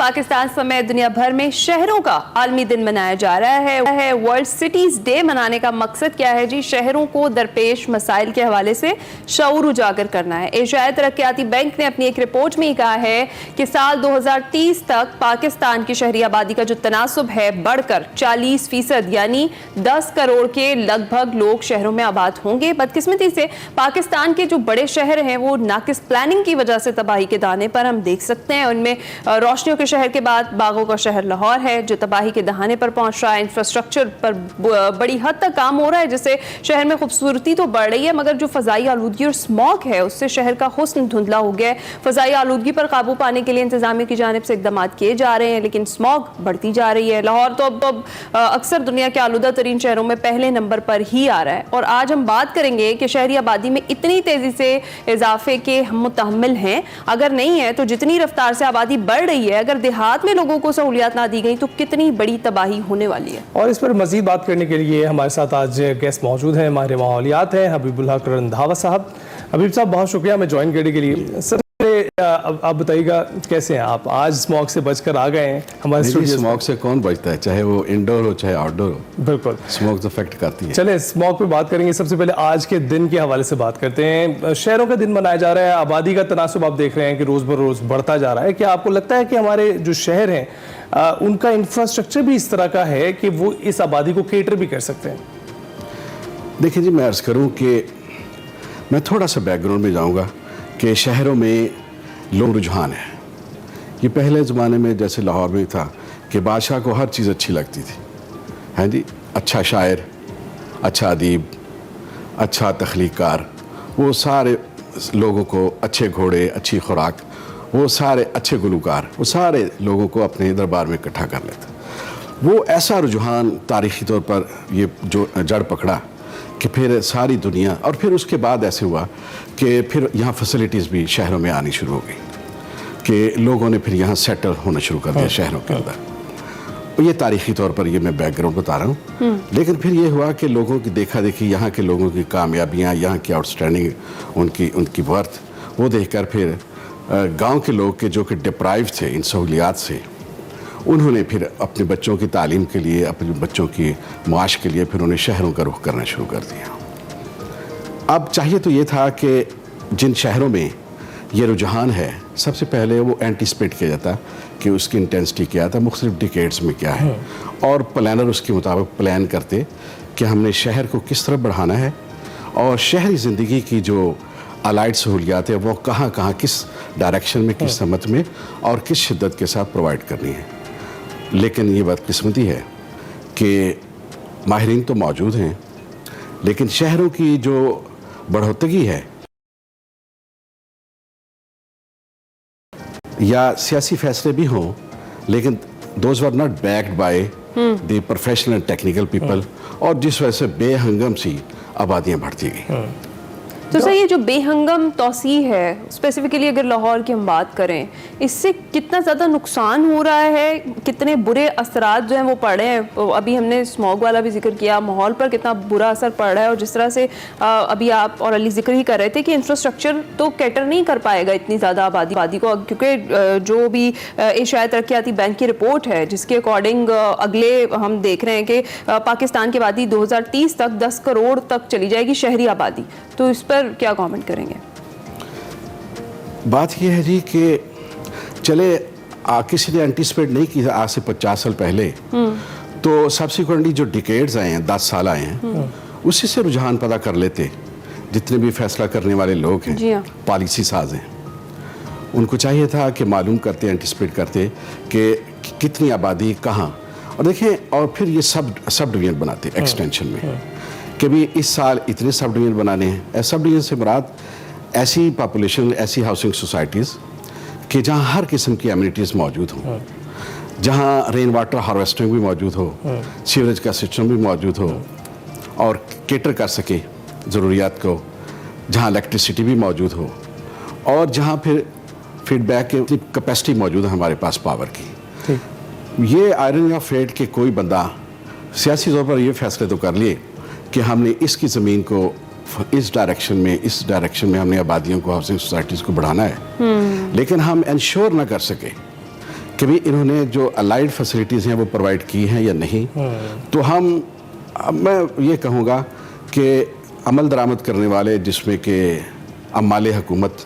पाकिस्तान समेत दुनिया भर में शहरों का आलमी दिन मनाया जा रहा है। वर्ल्ड सिटीज डे मनाने का मकसद क्या है जी? शहरों को दरपेश मसाइल के हवाले से शऊर उजागर करना है। एशियाई तरक्याती बैंक ने अपनी एक रिपोर्ट में कहा है कि साल 2030 तक पाकिस्तान की शहरी आबादी का जो तनासुब है बढ़कर 40% यानी 10 करोड़ के लगभग लोग शहरों में आबाद होंगे। बदकिस्मती से पाकिस्तान के जो बड़े शहर हैं वो नाकिस प्लानिंग की वजह से तबाही के दाने पर हम देख सकते हैं। उनमें रोशनियों के शहर के बाद बागों का शहर लाहौर है जो तबाही के दहाने पर पहुंच रहा है। इंफ्रास्ट्रक्चर पर बड़ी हद तक काम हो रहा है जिससे शहर में खूबसूरती तो बढ़ रही है, मगर जो फ़ज़ाई आलूदगी और स्मॉग है उससे शहर का हुस्न धुंधला हो गया है। फ़ज़ाई आलूदगी पर काबू पाने के लिए इंतज़ामिया की जानिब से इक़दाम किए जा रहे हैं, लेकिन स्मॉग बढ़ती जा रही है। लाहौर तो अब अक्सर दुनिया के आलूदा तरीन शहरों में पहले नंबर पर ही आ रहा है। और आज हम बात करेंगे कि शहरी आबादी में इतनी तेज़ी से इजाफे के हम मुतहम्मिल हैं, अगर नहीं है तो जितनी रफ्तार से आबादी बढ़ रही है, अगर देहात में लोगों को सहूलियात ना दी गई तो कितनी बड़ी तबाही होने वाली है। और इस पर मजीद बात करने के लिए हमारे साथ आज गेस्ट मौजूद हैं, माहिर माहौलियात हैं हबीबुल हक रंधावा साहब। हबीब साहब बहुत शुक्रिया हमें ज्वाइन करने के लिए। सर आप बताइएगा कैसे हैं आप? आज स्मॉग से बचकर आ गए हैं हमारे स्टूडियो। स्मॉग से कौन बचता है, चाहे वो इंडोर हो चाहे आउटडोर हो, बिल्कुल स्मॉग तो इफेक्ट करती है। चले स्मॉग पे बात करेंगे। सबसे पहले आज के दिन के हवाले से बात करते हैं। शहरों का दिन मनाया जा रहा है, आबादी का तनासुब आप देख रहे हैं कि रोज बरोज बढ़ता जा रहा है। क्या आपको लगता है कि हमारे जो शहर हैं उनका इंफ्रास्ट्रक्चर भी इस तरह का है कि वो इस आबादी को केटर भी कर सकते हैं? देखिए जी, मैं अर्ज़ करूँ कि मैं थोड़ा सा बैकग्राउंड में जाऊँगा कि शहरों में लोग रुझान है। ये पहले ज़माने में जैसे लाहौर में था कि बादशाह को हर चीज़ अच्छी लगती थी, हैं जी, अच्छा शायर, अच्छा अदीब, अच्छा तख्लीकार, वो सारे लोगों को, अच्छे घोड़े, अच्छी खुराक, वो सारे अच्छे गुलकार, वो सारे लोगों को अपने दरबार में इकट्ठा कर लेता। वो ऐसा रुझान तारीख़ी तौर पर ये जो जड़ पकड़ा कि फिर सारी दुनिया, और फिर उसके बाद ऐसे हुआ कि फिर यहाँ फैसिलिटीज़ भी शहरों में आनी शुरू हो गई कि लोगों ने फिर यहाँ सेटल होना शुरू कर दिया शहरों के अंदर। ये तारीख़ी तौर पर ये मैं बैकग्राउंड बता रहा हूँ। लेकिन फिर ये हुआ कि लोगों की देखा देखी, यहाँ के लोगों की कामयाबियाँ, यहाँ की आउटस्टैंडिंग उनकी वर्थ, वो देखकर फिर गाँव के लोग के जो कि डिप्राइव थे इन सहूलियात से, उन्होंने फिर अपने बच्चों की तालीम के लिए, अपने बच्चों की माश के लिए फिर उन्हें शहरों का रुख करना शुरू कर दिया। अब चाहिए तो ये था कि जिन शहरों में ये रुझान है, सबसे पहले वो एंटीसिपेट किया जाता कि उसकी इंटेंसिटी क्या था, मुख्तलिफ डिकेड्स में क्या है, और प्लानर उसके मुताबिक प्लान करते कि हमने शहर को किस तरह बढ़ाना है और शहरी ज़िंदगी की जो अलाइड सहूलियात है वो कहाँ कहाँ, किस डायरेक्शन में, किस समत में और किस शिद्दत के साथ प्रोवाइड करनी है। लेकिन ये बदकिस्मती है कि माहिरीन तो मौजूद हैं, लेकिन शहरों की जो बढ़ोतरी है या सियासी फैसले भी हों, लेकिन those were not backed by the professional and technical people, और जिस वजह से बेहंगम सी आबादियाँ बढ़ती गई। तो सर ये जो बेहंगम तौसी है, स्पेसिफिकली अगर लाहौर की हम बात करें, इससे कितना ज़्यादा नुकसान हो रहा है, कितने बुरे असरात जो हैं वो पड़ रहे हैं? अभी हमने स्मॉग वाला भी जिक्र किया, माहौल पर कितना बुरा असर पड़ रहा है, और जिस तरह से अभी आप और अली जिक्र ही कर रहे थे कि इंफ्रास्ट्रक्चर तो कैटर नहीं कर पाएगा इतनी ज़्यादा आबादी को, क्योंकि जो भी एशियाई तरक्याती बैंक की रिपोर्ट है जिसके अकॉर्डिंग अगले हम देख रहे हैं कि पाकिस्तान की आबादी 2030 तक 10 करोड़ तक चली जाएगी शहरी आबादी। तो इस पर क्या कमेंट करेंगे? बात यह है जी कि चले किसी ने एंटीसिपेट नहीं किया आज से 50 साल पहले, तो सब्सिक्वेंटली जो डिकेड्स आए हैं, 10 साल आए हैं, उसी से रुझान पता कर लेते जितने भी फैसला करने वाले लोग हैं, पॉलिसी साज हैं। उनको चाहिए था कि मालूम करते, एंटीसिपेट करते कि कितनी आबादी कहाँ, और देखें, और फिर ये सब डिवीजन बनाते एक्सटेंशन में कि भी इस साल इतने सब डिवीजन बनाने हैं। सब डिवीजन से मुराद ऐसी पॉपुलेशन, ऐसी हाउसिंग सोसाइटीज़ कि जहाँ हर किस्म की एमिनिटीज़ मौजूद हों, जहाँ रेन वाटर हार्वेस्टिंग भी मौजूद हो, सीवरेज का सिस्टम भी मौजूद हो और केटर कर सके ज़रूरियात को, जहाँ इलेक्ट्रिसिटी भी मौजूद हो, और जहाँ फिर फीडबैक की कैपेसिटी मौजूद है हमारे पास पावर की। ये आयरन ऑफ फेट कि कोई बंदा सियासी तौर पर ये फैसले तो कर लिए कि हमने इसकी ज़मीन को इस डायरेक्शन में हमने आबादियों को, हाउसिंग सोसाइटीज़ को बढ़ाना है, लेकिन हम इंश्योर ना कर सके کہ بھی انہوں نے جو الائڈ فیسلٹیز ہیں وہ پرووائڈ کی ہیں یا نہیں. تو میں یہ کہوں گا کہ عمل درآمد کرنے والے جس میں کہ عمال حکومت،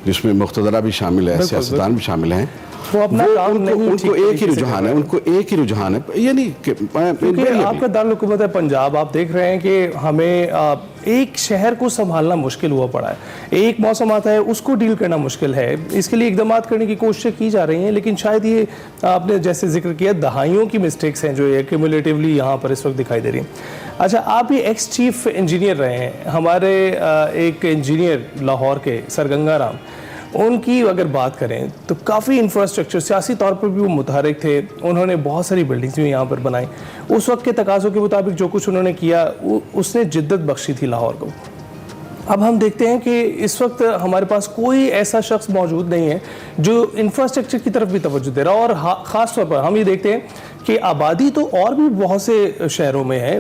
جس میں مقتدرہ بھی شامل ہے، سیاستدان بھی شامل ہیں، ان کو ایک ہی رجحان ہے، یعنی کیونکہ آپ کا دارالحکومت ہے پنجاب. آپ دیکھ رہے ہیں کہ ہمیں ایک شہر کو سنبھالنا مشکل ہوا پڑا ہے. ایک موسم آتا ہے اس کو ڈیل کرنا مشکل ہے. اس کے لیے اقدامات کرنے کی کوششیں کی جا رہی ہیں، لیکن شاید یہ آپ نے جیسے ذکر کیا دہائیوں کی مسٹیکس ہیں جو ایکیومولیٹیولی یہاں پر اس وقت دکھائی دے رہی ہیں. اچھا، آپ بھی ایکس چیف انجینئر رہے ہیں. ہمارے ایک انجینئر لاہور کے سرگنگا رام، ان کی اگر بات کریں تو کافی انفراسٹرکچر سیاسی طور پر بھی وہ متحرک تھے. انہوں نے بہت ساری بلڈنگز بھی یہاں پر بنائی. اس وقت کے تقاضوں کے مطابق جو کچھ انہوں نے کیا اس نے جدت بخشی تھی لاہور کو. اب ہم دیکھتے ہیں کہ اس وقت ہمارے پاس کوئی ایسا شخص موجود نہیں ہے جو انفراسٹرکچر کی طرف بھی توجہ دے رہا. اور خاص طور پر ہم یہ دیکھتے ہیں کہ آبادی تو اور بھی بہت سے شہروں میں ہے.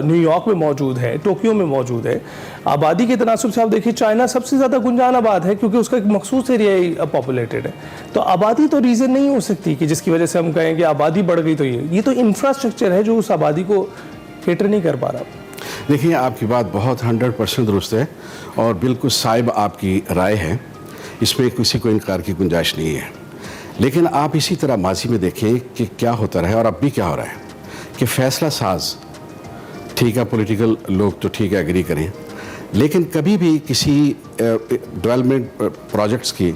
نیو یارک میں موجود ہے، ٹوکیو میں موجود ہے. آبادی کے تناسب سے آپ دیکھیں چائنا سب سے زیادہ گنجان آباد ہے کیونکہ اس کا ایک مخصوص ایریا ہی پاپولیٹڈ ہے. تو آبادی تو ریزن نہیں ہو سکتی کہ جس کی وجہ سے ہم کہیں کہ آبادی بڑھ گئی. تو یہ تو انفراسٹرکچر ہے جو اس آبادی کو کیٹر نہیں کر پا رہا. دیکھیے، آپ کی بات بہت 100% درست ہے اور بالکل صائب آپ کی رائے ہے. اس میں کسی کو انکار کی گنجائش نہیں ہے. لیکن آپ اسی طرح ماضی میں دیکھیں کہ کیا ہوتا رہا ہے اور اب بھی کیا ہو رہا ہے کہ فیصلہ ساز ٹھیک ہے، پولیٹیکل لوگ تو ٹھیک ہے ایگری کریں، لیکن کبھی بھی کسی ڈیولپمنٹ پروجیکٹس کی،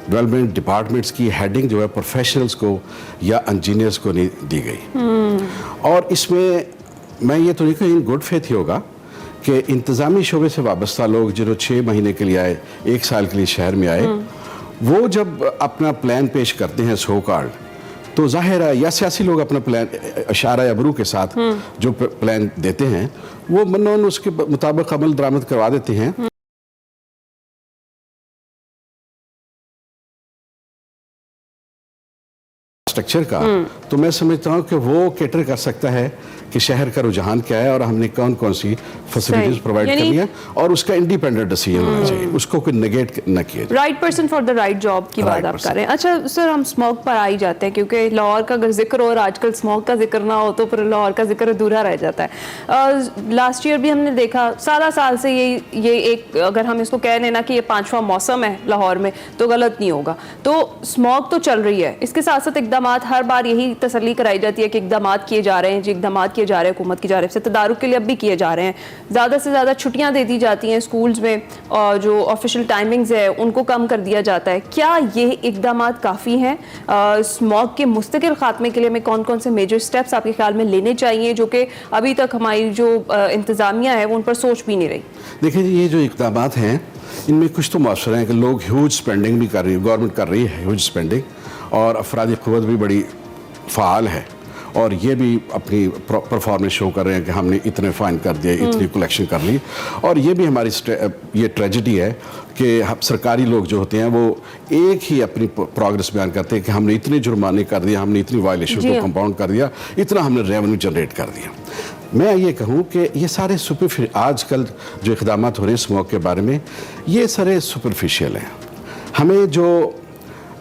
ڈیولپمنٹ ڈپارٹمنٹس کی ہیڈنگ جو ہے پروفیشنلز کو یا انجینئرز کو نہیں دی گئی. اور اس میں یہ تو نہیں کہ ان گڈ فیتھ ہی ہوگا کہ انتظامی شعبے سے وابستہ لوگ جو 6 مہینے کے لیے آئے، 1 سال کے لیے شہر میں آئے، وہ جب اپنا پلان پیش کرتے ہیں سو کارڈ، تو ظاہر ہے یا سیاسی لوگ اپنا پلان اشارہ ابرو کے ساتھ جو پلان دیتے ہیں وہ منون اس کے مطابق عمل درآمد کروا دیتے ہیں. اسٹرکچر کا تو میں سمجھتا ہوں کہ وہ کیٹر کر سکتا ہے کہ شہر کا رجحان کیا ہے اور ہم نے کون کون سی فیسلٹیز پرووائڈ کرنی ہے، اور اس کا انڈیپینڈنٹ ڈیسیژن ہونا چاہیے، اس کو کوئی نیگیٹ نہ کیا جائے. Right person for the right job کی بات آپ کر رہے ہیں. اچھا سر، ہم اسموک پر آ ہی جاتے ہیں کیونکہ لاہور کا اگر ذکر ہو اور آج کل اسموک کا ذکر نہ ہو تو پھر لاہور کا ذکر ادھورا رہ جاتا ہے. لاسٹ ایئر بھی ہم نے دیکھا، سارا سال سے یہ ایک، اگر ہم اس کو کہہ لینا کہ یہ 5واں موسم ہے لاہور میں تو غلط نہیں ہوگا. تو اسموک تو چل رہی ہے، اس کے ساتھ ساتھ اقدامات، ہر بار یہی تسلی کرائی جاتی ہے کہ اقدامات کیے جا رہے ہیں، جی اقدامات کیے جا رہے ہیں حکومت کی جانب سے، تدارک کے لیے اب بھی کیے جا رہے ہیں. زیادہ سے زیادہ چھٹیاں دے دی جاتی ہیں اسکولز میں، اور جو آفیشیل ٹائمنگز ہے ان کو کم کر دیا جاتا ہے. کیا یہ اقدامات کافی ہیں؟ اسموگ کے مستقل خاتمے کے لیے ہمیں کون کون سے میجر سٹیپس آپ کے خیال میں لینے چاہیے جو کہ ابھی تک ہماری جو انتظامیہ ہے وہ ان پر سوچ بھی نہیں رہی؟ دیکھیں جی، یہ جو اقدامات ہیں ان میں کچھ تو مؤثر ہیں کہ لوگ ہیوج سپینڈنگ بھی کر رہی ہے، گورنمنٹ کر رہی ہے ہیوج سپینڈنگ، اور افرادی قوت بھی بڑی فعال ہے، اور یہ بھی اپنی پرفارمنس شو کر رہے ہیں کہ ہم نے اتنے فائن کر دیے، اتنی کلیکشن کر لی. اور یہ بھی ہماری یہ ٹریجڈی ہے کہ سرکاری لوگ جو ہوتے ہیں وہ ایک ہی اپنی پروگرس بیان کرتے ہیں کہ ہم نے اتنے جرمانے کر دیا، ہم نے اتنی وائلیشن کو کمپاؤنڈ کر دیا، اتنا ہم نے ریونیو جنریٹ کر دیا. میں یہ کہوں کہ یہ سارے آج کل جو اقدامات ہو رہے ہیں اسموک کے بارے میں، یہ سارے سپرفیشیل ہیں. ہمیں جو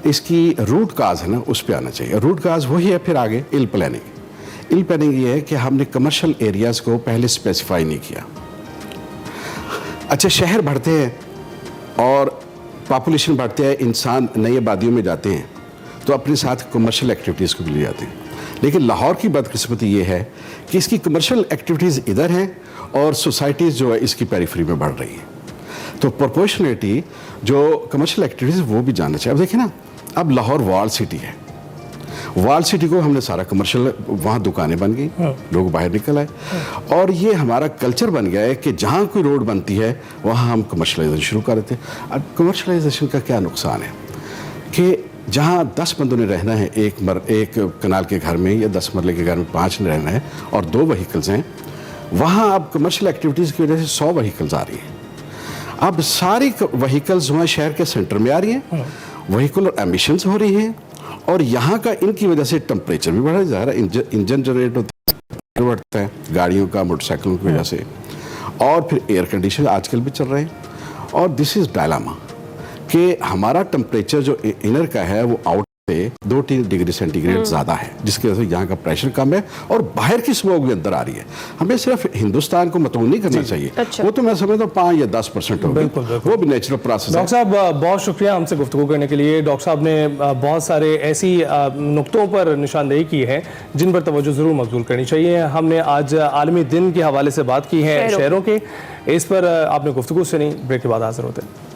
اس کی روٹ کاز ہے نا اس پہ آنا چاہیے. روٹ کاز وہی ہے پھر آگے ایل پلاننگ یہ ہے کہ ہم نے کمرشل ایریاز کو پہلے اسپیسیفائی نہیں کیا. اچھا، شہر بڑھتے ہیں اور پاپولیشن بڑھتے ہیں، انسان نئی آبادیوں میں جاتے ہیں تو اپنے ساتھ کمرشل ایکٹیویٹیز کو بھی لے جاتے ہیں. لیکن لاہور کی بدقسمتی یہ ہے کہ اس کی کمرشل ایکٹیویٹیز ادھر ہیں اور سوسائٹیز جو ہے اس کی پیریفری میں بڑھ رہی ہیں. تو پرپورشنیٹی جو کمرشل ایکٹیویٹیز وہ بھی جاننا چاہیے. اب دیکھیں نا، اب لاہور وال سٹی ہے، وال سٹی کو ہم نے سارا کمرشل، وہاں دکانیں بن گئی، لوگ باہر نکل آئے، اور یہ ہمارا کلچر بن گیا ہے کہ جہاں کوئی روڈ بنتی ہے وہاں ہم کمرشلائزیشن شروع کر دیتے ہیں. اب کمرشلائزیشن کا کیا نقصان ہے کہ جہاں 10 بندوں نے رہنا ہے ایک کنال کے گھر میں، یا 10 مرلے کے گھر میں 5 نے رہنا ہے اور 2 وہیکلز ہیں، وہاں اب کمرشل ایکٹیویٹیز کی وجہ سے 100 وہیکلز آ رہی ہیں. اب ساری وہیکلز وہاں شہر کے سینٹر میں آ رہی ہیں، وہیکولر ایمیشنز ہو رہی ہیں، اور یہاں کا ان کی وجہ سے ٹمپریچر بھی بڑھا جا رہا ہے، انجن جنریٹ ہوتا ہے گاڑیوں کا، موٹر سائیکلوں کی وجہ سے، اور پھر ایئر کنڈیشن آج کل بھی چل رہے ہیں. اور دس از ڈائلاما کہ ہمارا ٹمپریچر جو انر کا ہے وہ آؤٹ 2-3 डिग्री सेंटीग्रेड ज्यादा है, जिसकी वजह से यहाँ का प्रेशर कम है और बाहर की स्मोक भी अंदर आ रही है। हमें सिर्फ हिंदुस्तान को मतून नहीं करना चाहिए, अच्छा। वो तो मैं समझता हूँ 5 या 10% होगी, वो भी नेचुरल प्रोसेस है। डॉक्टर साहब बहुत शुक्रिया हमसे गुफ्तगू करने के लिए। डॉक्टर साहब ने बहुत सारे ऐसी नुक्तों पर निशानदेही की है जिन पर तवज्जो ज़रूर मबज़ूल करनी चाहिए। हमने आज आलमी दिन के हवाले से बात की है शहरों के, इस पर आपने गुफ्तगू सुनी। ब्रेक के बाद हाजिर होते हैं।